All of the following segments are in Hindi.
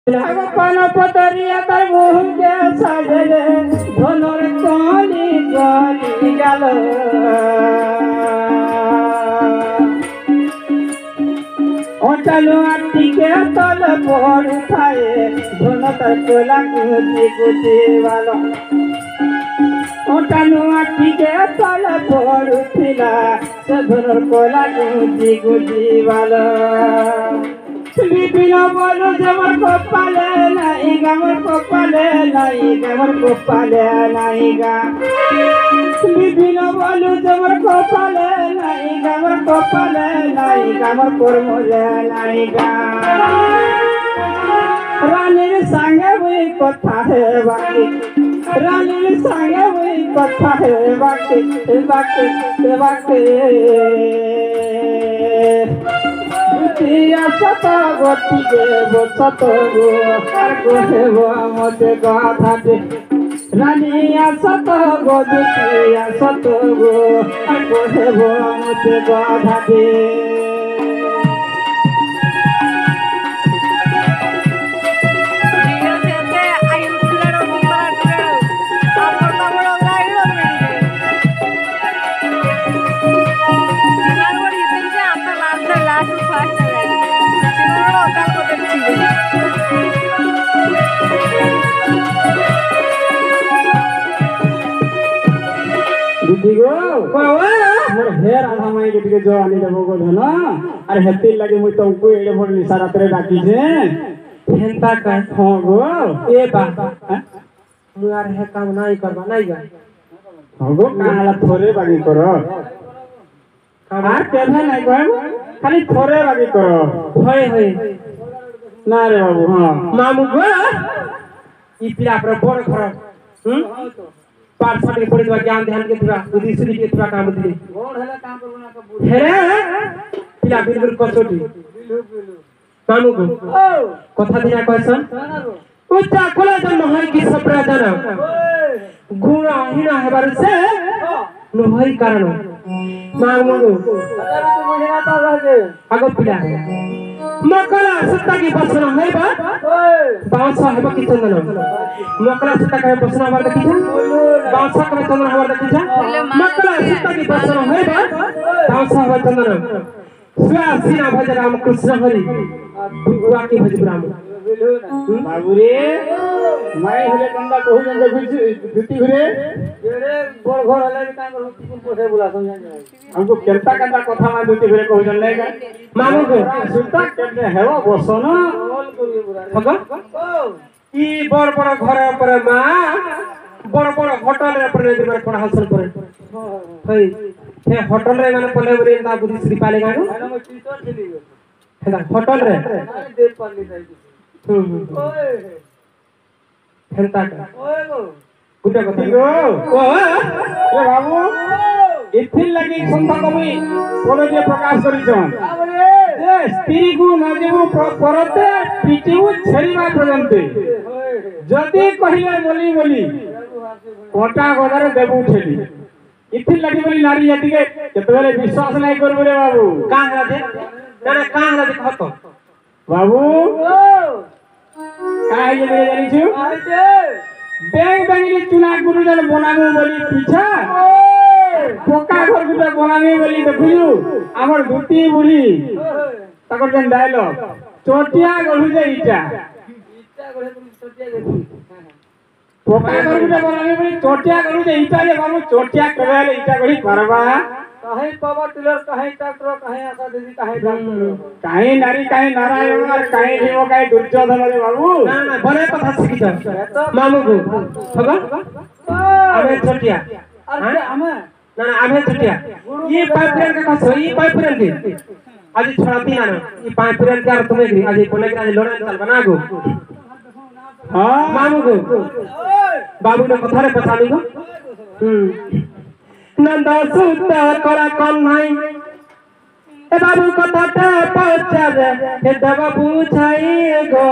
পান পতরিয়া তার মুখে সাজলে ধনুর কলি কলি গেল ওটালো আটিকে তল পড় খায়ে ধনু তার কোলা কুচি কুচি ভালো ওটালো আটিকে তল পড় ছিলা সে ধনুর কোলা কুচি কুচি ভালো বিপিন বলু যেমন কপালে নাই গামর কপালে নাই গামর কপালে নাই গা বিপিন বলু যেমন কপালে নাই গামর কপালে নাই গামর কর্মলে নাই গা রানীর সঙ্গে ওই কথা হে বাকি রানীর সঙ্গে ওই কথা হে বাকি বাকি বাকি সত গতিকে সত গো হেব মতে গাধা দে রানিয়া সত গতিয়া সত গো হেব মতে গাধা দে हेर आधा माई के जो आनी देबो गो धन अरे हेती लगे मुई तुमको एडे भोर निशा रात्रे डाकी जे हेंता का हो गो ए बा मु यार हे काम नाही करबा नाही गा हो गो काला थोरे बागी करो कामार केभे नाही गो खाली थोरे बागी करो होय होय ना रे बाबू हां मामू गो ई पिला पर बड़ घर पाठशाला के पढ़ी ज्ञान ध्यान के थोड़ा बुद्धि सुधि के थोड़ा काम दिली गोड़ हला काम करबो ना का बुद्धि हेरे पिला बिल्कुल कसोटी मामू को कथा दिना कहसन उच्चा कोला जन्म है कि सपरा जन्म गुण हीना हेबार से नहई कारण मामू को अरे तू बुझना ता रहे आगो पिला मकला सत्ता की बसना है बा बांसा है कि चंदन मकला सत्ता का बसना हमार देखि जा बांसा का चंदन हमार देखि जा मकला सत्ता की बसना है बा बांसा है चंदन स्वा सीना भज राम कृष्ण हरि दुआ की भज राम बाबू रे मैं हले कंदा कहू जंग दुती घरे जेरे बड़ घर हले का कर कुन पोसे बुला समझा हमको केलता कंदा कथा मा दुती घरे कहू जंग लेगा मामू को सुता केने हेवा बसना बोल करिए बुरा हगा ई बड़ बड़ घर पर मां बड़ बड़ होटल रे पर दे पर हासिल करे हई हे होटल रे माने पले बरे ना बुद्धि श्री पाले गानो हम टीचर चली हेला होटल रे दे पाली नहीं ओए हेलता का ओए गो गुटा कथि गो ओ ए बाबू इथिल लगी संत कवि बोले जे प्रकाश करिछन जे स्त्री को न जेबो परते पिटिउ छरीमा प्रजंते जदी कहिले बोली बोली कोटा गदर देबु ठेली इथिल लगी बोली नारी जाति के केतबेले विश्वास नाही करबो रे बाबू का हला दे ना का हला दे कहतो बाबू काय जे जानि छु बेंग बेंगली चुना गुरुजन बनाबो बोली पीछा पोका घर गुटा बनाबे बोली देखुजु हमर धुती बुढ़ी तकर जन डायलॉग चोटिया गलु जे इटा गले चोटिया देखु पोका घर गुटा बनाबे बोली चोटिया गलु जे इटा जे बाबू चोटिया करेले इटा गली परबा कहीं पावर टिलर कहीं ट्रैक्टर कहीं आशा दीदी कहीं डॉक्टर कहीं नारी कहीं नारायण और कहीं भीम कहीं दुर्योधन रे बाबू ना ना बड़े कथा सीख जा मामू को होगा आमे छोटिया अरे आमे ना ना आमे छोटिया ये पाइपलाइन का कथा ये पाइपलाइन के आज छड़ाती ना ये पाइपलाइन का तुम्हें आज बोले कि आज लोन चल बना गो हां मामू को बाबू ने कथा रे पछानी गो नंदा सुता करा कौन नहीं ए बाबू कथाटा पचारे हे दवा पूछाई गो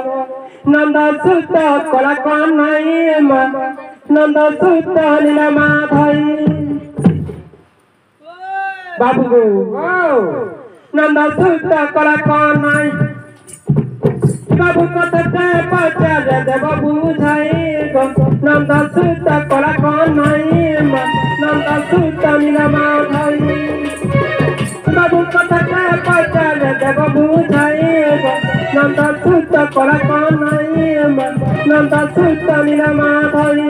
नंदा सुता करा कौन नहीं मा नंदा सुता नीला माधई बाबू गो नंदा सुता करा कौन नहीं बाबू कथाटा দেব বুঝাই গো নন্দ সুত কলা কনাই নন্দ সুত নীলমা ধই বাবু কথাটা পচারে দেব বুঝাই গো নন্দ সুত কলা কনাই নন্দ সুত নীলমা ধই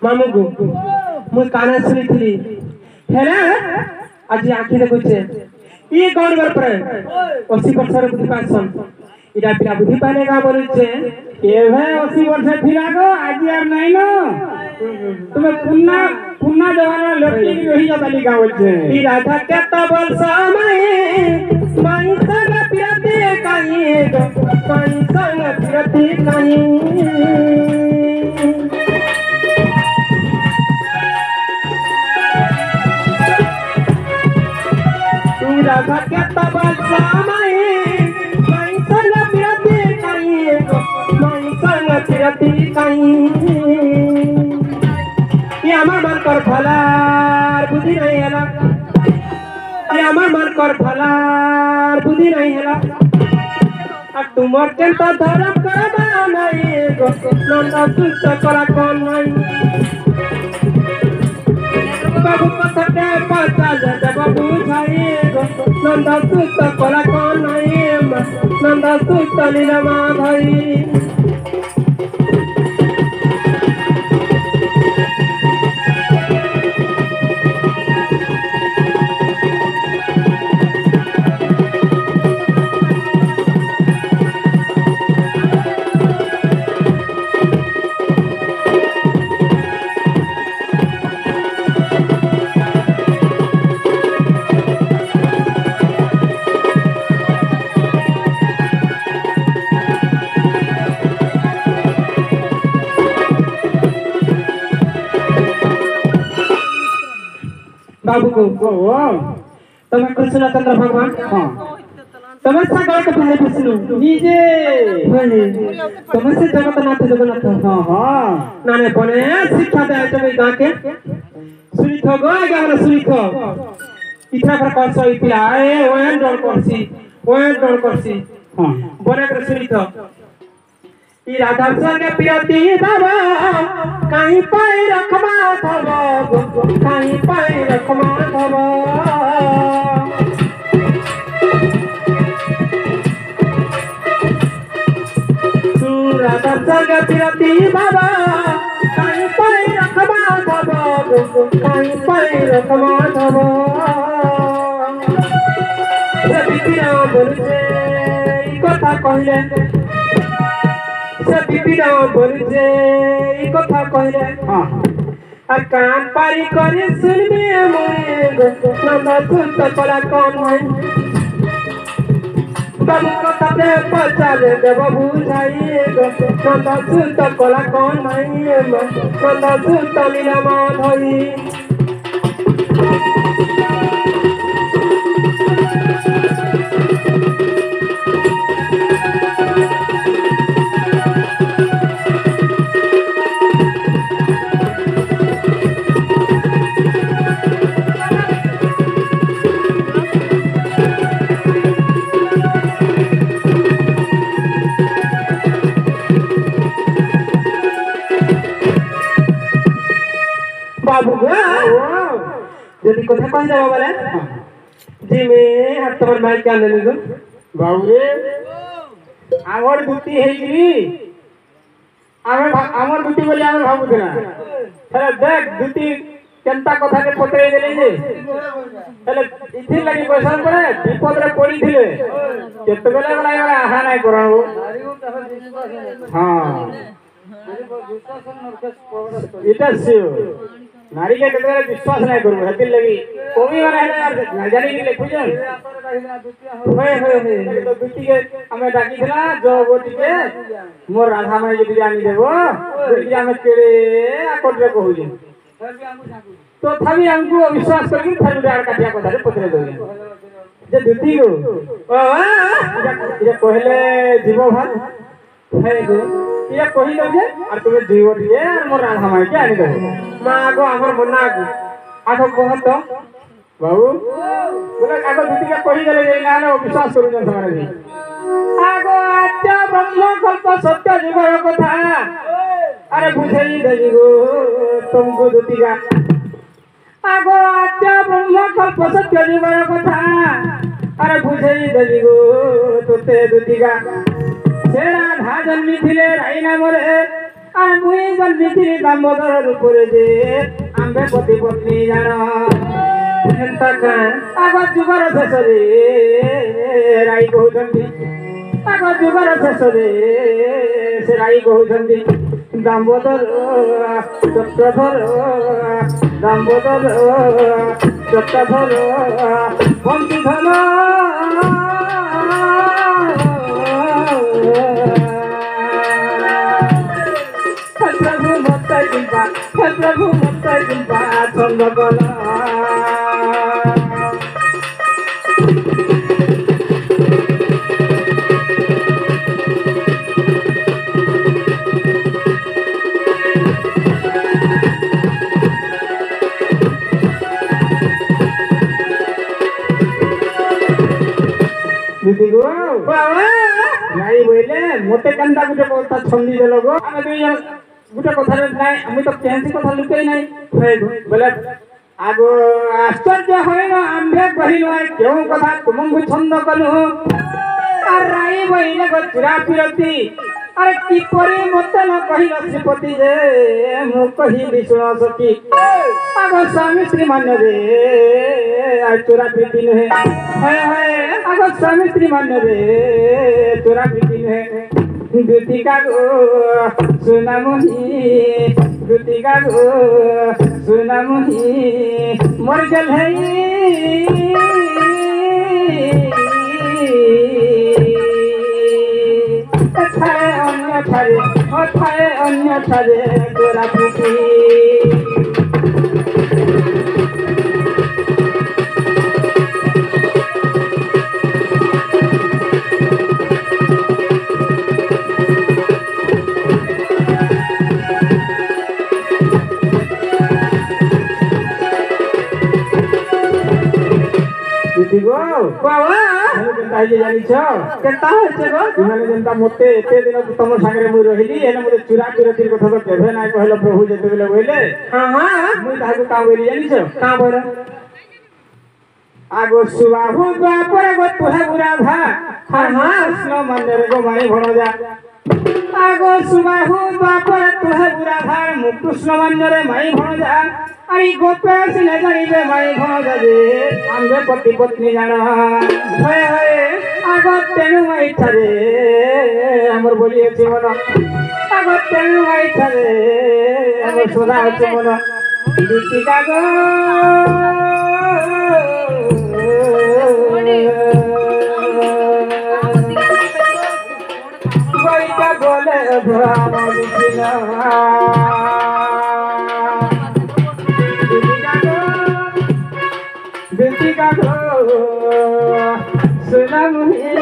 मामू को मु काना सुनिथिली हेला आज आखि देखुचे ई कोन बर पर 80 वर्ष रे बुद्धि पासन इडा पिला बुद्धि पाने का बोलुचे के भाई 80 वर्ष थिला गो आज यार नहीं न तुम्हें पुन्ना पुन्ना जवाना लड़की की रही जाताली का बोलचे ई राधा केता वर्ष माई संग पिरते काई माई संग पिरते काई राधा केता बच्चा माई संग पिरती काई माई संग पिरती काई ये আমার मन कर भलार बुद्धि नहीं हैला ये আমার मन कर भलार बुद्धि नहीं हैला आ तुमर केता धर्म करबा नहीं गो नंदा सुत करा कोन नहीं बाबू कथटे पचाल देव बुझाई गो नंदा सुत कला कोन नहीं नंदा सुत नीलमा धई बाबू को तुम्हें कृष्ण चंद्र भगवान हाँ तुम्हें सा गौर के भाई विष्णु निजे तुम्हें से जगन्नाथ जगन्नाथ हाँ हाँ नाने बने शिक्षा दे तुम्हें गाके सुनित हो गो गावना सुनित हो इतना पर कौन सा इतिला ए ओएन डोल करसी हाँ बने कर सुनित हो ई राधा संग पिरती बाबा कहीं पाई रखमा धबा कहीं पाई रखमा धबा तू राधा संग पिरती बाबा कहीं पाई रखमा धबा कहीं पाई रखमा धबा से बिपिना बोलचे ई कथा कहले से बिपिना बोलचे ई कथा कहले हां आ कान पारी करे सुनबे मोए गो नंदा सुत कला कोन है बाबू कथा पे पचाले देव बुझाई गो नंदा सुत कला कोन है नंदा सुत नीलमा धई बाबू যদি কথা কই যাবা বলে জি মে আর তোমার ভাই কেন নিগো বাবু রে আমার দুটি হেইগি আমার দুটি বলি আমি ভাবুছিলাম তাহলে দেখ দুটি কেনতা কথাকে পটে গেলি যে তাহলে ইথি লাগি পয়সা করে বিপদরে পড়িছিলে কেতবেলা বলা এবারে আহা নাই করাও হ্যাঁ এটা সিও नारी के केतरे विश्वास नहीं करू हेति लगी कोमी माने है यार ना जानी कि लिखुजन होय तो बिटी के हमें डाकी थला जो गोटी के मोर राधा माई जदी जानी देबो बिटी हमें केड़े आकोट रे कहू जे तो थावी हमको विश्वास करके थारू डार काटिया कथा रे पत्रे दो जे बिटी को ये कहले जीव भान है गो ये कहि दो जे और तुम्हें जीव दिए और मोर राधा माई के आनी देबो मां आगो हमर मना आगो आगो कहत बाबू बोले आगो बिटी के कहि देले जे ना विश्वास करू जन समारे भी आगो आत्या ब्रह्म कल्प सत्य जीवर कथा अरे बुझेई देली गो तुमको दुतिगा आगो आत्या ब्रह्म कल्प सत्य जीवर कथा अरे बुझेई देली गो तोते दुतिगा सेरा धा जन्मी थिले राई नामरे अरे मुई जन्मी थिली दामोदर रूपरे जे आंबे पति पत्नी जान हेंता का आगो जुगर शेषरे राई कहउछंती आगो जुगर शेषरे से राई कहउछंती दामोदर चक्रधर दामोदर चक्रधर बंशीधर प्रभु मत जिंबा चंद्रकला दीदी गो नाई बोले मोटे कंदा गुटे बोलता छंदी देलो गो आमे दुई जन गुटे कथा নাই আমি তো কেনসি কথা লুকাই নাই বলে আগো আশ্চর্য হয় না আম্ভে কহিল কেউ কথা তুমঙ্গু ছন্দ কলু আর রাই বইলে গো চুরা ফিরতি আরে কি পরি মতে ন কহিল শ্রীপতি যে মু কহিলি শুণ সখী আগো স্বামী শ্রী মান্য রে আর চুরা ফিরতি নহে হয় হয় আগো স্বামী শ্রী মান্য রে চুরা ফিরতি নহে दुतिका गो सुनामुही दुतिका गो सुनामुही मोर जल है अथाए अन्य थारे तोरा पुती गो बाबा जनता जे जानि छ केता है छ गो इमाने जनता मोते एते दिन तुम संगे मु रहिली एने मोते चुरा चुरतीर कथा तो केभे नाय कहलो प्रभु जेते बेले बोले हां हां मु ताकू का बोली जानि छ का बोल आगो सुबाहु बापर गो तुहे बुरा भा हां हां कृष्ण मंदिर गो माई भणजा आगो सुबाहु बापर तुहे बुरा भा मु कृष्ण मंदिर माई भणजा अरे गोपे सिने जानिबे माई भणजा जे आंबे पति पत्नी जान होय होय आगो तेनु माई थारे हमर बोली अछि मन आगो तेनु माई थारे हमर सोना अछि मन दुतिका गो गोइटा बोले भ्राम बिना दुतिका गो सुनामुही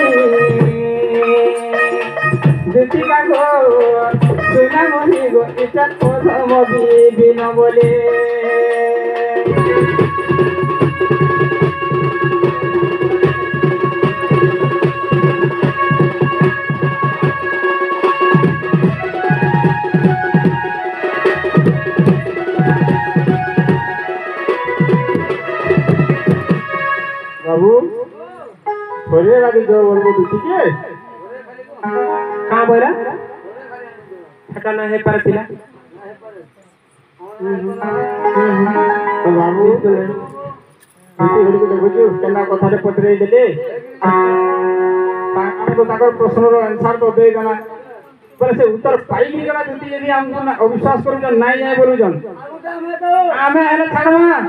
दुतिका गो सुनामुही गो इटा प्रथम बिना बोले बाबू थोड़े लगे जो बोलबो दुती के का बोला ठका ना है पर पिला तो बाबू दुती हरि को देखो जो केना कथा रे पत्रे देले हम तो ताकर प्रश्न रो आंसर तो दे देना बोले से उत्तर पाई भी गला जति यदि हमको अविश्वास करू जन नहीं जाए बोलू जन आमे हेले छाड़वा